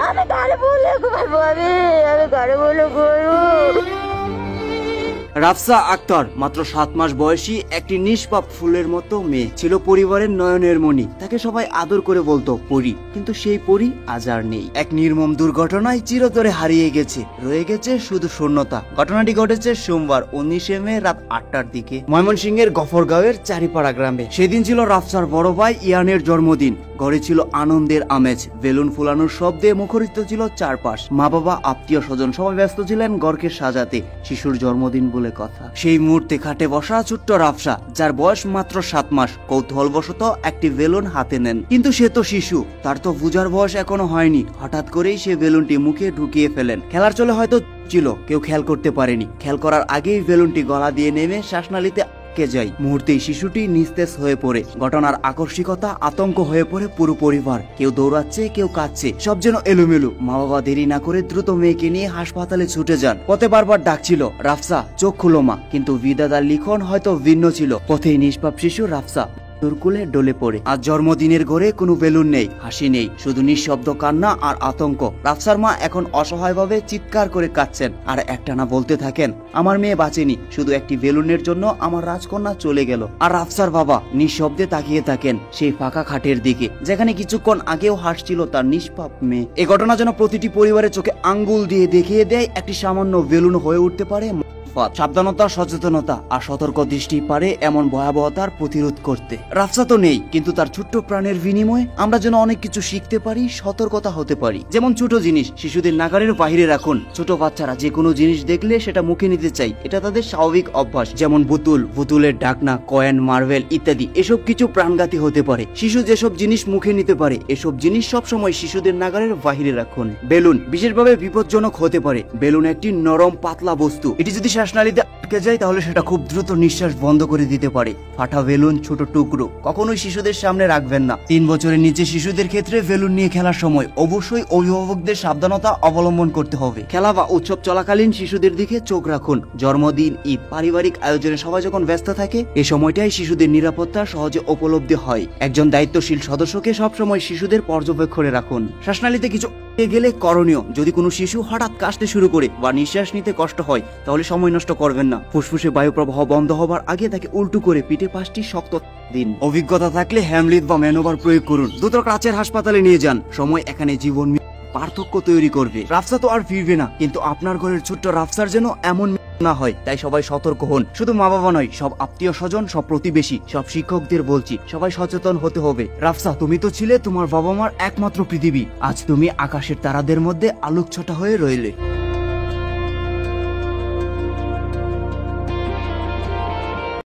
আমি কারে বলে করবো, আমি কারে বলে করবো। রাফসা আক্তার মাত্র 7 মাস বয়সী একটি নিষ্পাপ ফুলের মতো মেয়ে ছিল, পরিবারের নয়নের মণি। তাকে সবাই আদর করে বলতো পরী, কিন্তু সেই পরী আজ আর নেই। এক নির্মম দুর্ঘটনায় চিরতরে হারিয়ে গেছে, রয়ে গেছে শুধু শূন্যতা। ঘটনাটি ঘটেছে সোমবার 19শে মে রাত 8টার দিকে ময়মনসিংহের গফরগাঁওয়ের চারিপাড়া গ্রামে। সেদিন ছিল রাফসার বড় ভাই ইয়ানের জন্মদিন। ঘরে ছিল আনন্দের আমেজ, বেলুন ফুলানোর শব্দে মুখরিত ছিল চারপাশ। মা বাবা, আত্মীয় স্বজন সবাই ব্যস্ত ছিলেন ঘরকে সাজাতে। শিশুর জন্মদিন বলে কথা। সেই মুহূর্তে খাটে বসা ছোট্ট রাফসা, যার বয়স মাত্র 7 মাস, কৌতূহলবশত একটি বেলুন হাতে নেন। কিন্তু সে তো শিশু, তার তো বুঝার বয়স এখনো হয়নি। হঠাৎ করেই সে বেলুনটি মুখে ঢুকিয়ে ফেলেন। খেলার চলে হয়তো ছিল, কেউ খেয়াল করতে পারেনি। খেয়াল করার আগেই বেলুনটি গলা দিয়ে নেমে শ্বাসনালীতে যায়। মুহূর্তেই শিশুটি নিস্তেজ হয়ে পড়ে। ঘটনার আকস্মিকতা আতঙ্ক হয়ে পড়ে পুরো পরিবার। কেউ দৌড়াচ্ছে, কেউ কাঁদছে, সব যেন এলোমেলো। মা বাবা দেরি না করে দ্রুত মেয়েকে নিয়ে হাসপাতালে ছুটে যান। পথে বারবার ডাকছিল, রাফসা চোখ খুলো মা, কিন্তু বিধাতার লিখন হয়তো ভিন্ন ছিল। পথেই নিষ্পাপ শিশু রাফসা কুলে ডলে পড়ে। আজ জন্মদিনের ঘরে কোনো বেলুন নেই, হাসি নেই, শুধু নিঃশব্দ কান্না আর আতঙ্ক। রাফসার মা এখন অসহায়ভাবে চিৎকার করে কাঁদছেন আর একটানা বলতে থাকেন, আমার মেয়ে বাঁচেনি, শুধু একটি বেলুনের জন্য আমার রাজকন্যা চলে গেল। আর রাফসার বাবা নিঃশব্দে তাকিয়ে থাকেন সেই ফাঁকা খাটের দিকে, যেখানে কিছুক্ষণ আগেও হাসছিল তার নিষ্পাপ মেয়ে। এ ঘটনা যেন প্রতিটি পরিবারের চোখে আঙ্গুল দিয়ে দেখিয়ে দেয়, একটি সামান্য বেলুন হয়ে উঠতে পারে সাবধানতা, সচেতনতা আর সতর্ক দৃষ্টি পারে এমন ভয়াবহতার প্রতিরোধ করতে। রাফসা তো নেই, কিন্তু তার ছোট্ট প্রাণের বিনিময়ে আমরা যেন অনেক কিছু শিখতে পারি, সতর্কতা হতে পারি। যেমন ছোট জিনিস শিশুদের নাগালের বাহিরে রাখুন। ছোট বাচ্চারা যে কোনো জিনিস দেখলে সেটা মুখে নিতে চাই, এটা তাদের স্বাভাবিক অভ্যাস। যেমন বোতলের ঢাকনা, কয়েন, মার্বেল ইত্যাদি, এসব কিছু প্রাণঘাতী হতে পারে। শিশু যেসব জিনিস মুখে নিতে পারে, এসব জিনিস সবসময় শিশুদের নাগালের বাহিরে রাখুন। বেলুন বিশেষভাবে বিপজ্জনক হতে পারে। বেলুন একটি নরম পাতলা বস্তু, এটি যদি শ্বাসনালীতে আটকে যায় তাহলে সেটা খুব দ্রুত নিঃশ্বাস বন্ধ করে দিতে পারে। ফাটা বেলুন, ছোট টুকরো কখনোই শিশুদের সামনে রাখবেন না। 3 বছরের নিচে শিশুদের ক্ষেত্রে বেলুন নিয়ে খেলার সময় অবশ্যই অভিভাবকদের সাবধানতা অবলম্বন করতে হবে। খেলা বা উৎসব চলাকালীন শিশুদের দিকে চোখ রাখুন। জন্মদিন, ঈদ, পারিবারিক আয়োজনে সবাই যখন ব্যস্ত থাকে, এই সময়টাই শিশুদের নিরাপত্তা সহজে উপলব্ধি হয়। একজন দায়িত্বশীল সদস্যকে সবসময় শিশুদের পর্যবেক্ষণে রাখুন। শ্বাসনালীতে কিছু গেলে করণীয়, যদি কোনো শিশু হঠাৎ কাশতে শুরু করে বা নিঃশ্বাস নিতে কষ্ট হয়, তাহলে সময় নষ্ট করবেন না। ফুসফুসে বায়ু প্রবাহ বন্ধ হবার আগে তাকে উল্টো করে পিঠে 5টি শক্ত দিন। অভিজ্ঞতা থাকলে হ্যামলিট বা ম্যানোভার প্রয়োগ করুন। দ্রুত কাছের হাসপাতালে নিয়ে যান। সময় এখানে জীবন পার্থক্য তৈরি করবে। রাফসা তো আর ফিরবে না, কিন্তু আপনার ঘরের ছোট্ট রাফসার যেন এমন না হয়, তাই সবাই সতর্ক হন। শুধু মা বাবা নয়, সব আত্মীয় স্বজন, সব প্রতিবেশী, সব শিক্ষকদের বলছি, সবাই সচেতন হতে হবে। রাফসা, তুমি তো ছিলে তোমার বাবা মার একমাত্র পৃথিবী। আজ তুমি আকাশের তারাদের মধ্যে আলোকছটা হয়ে রইলে।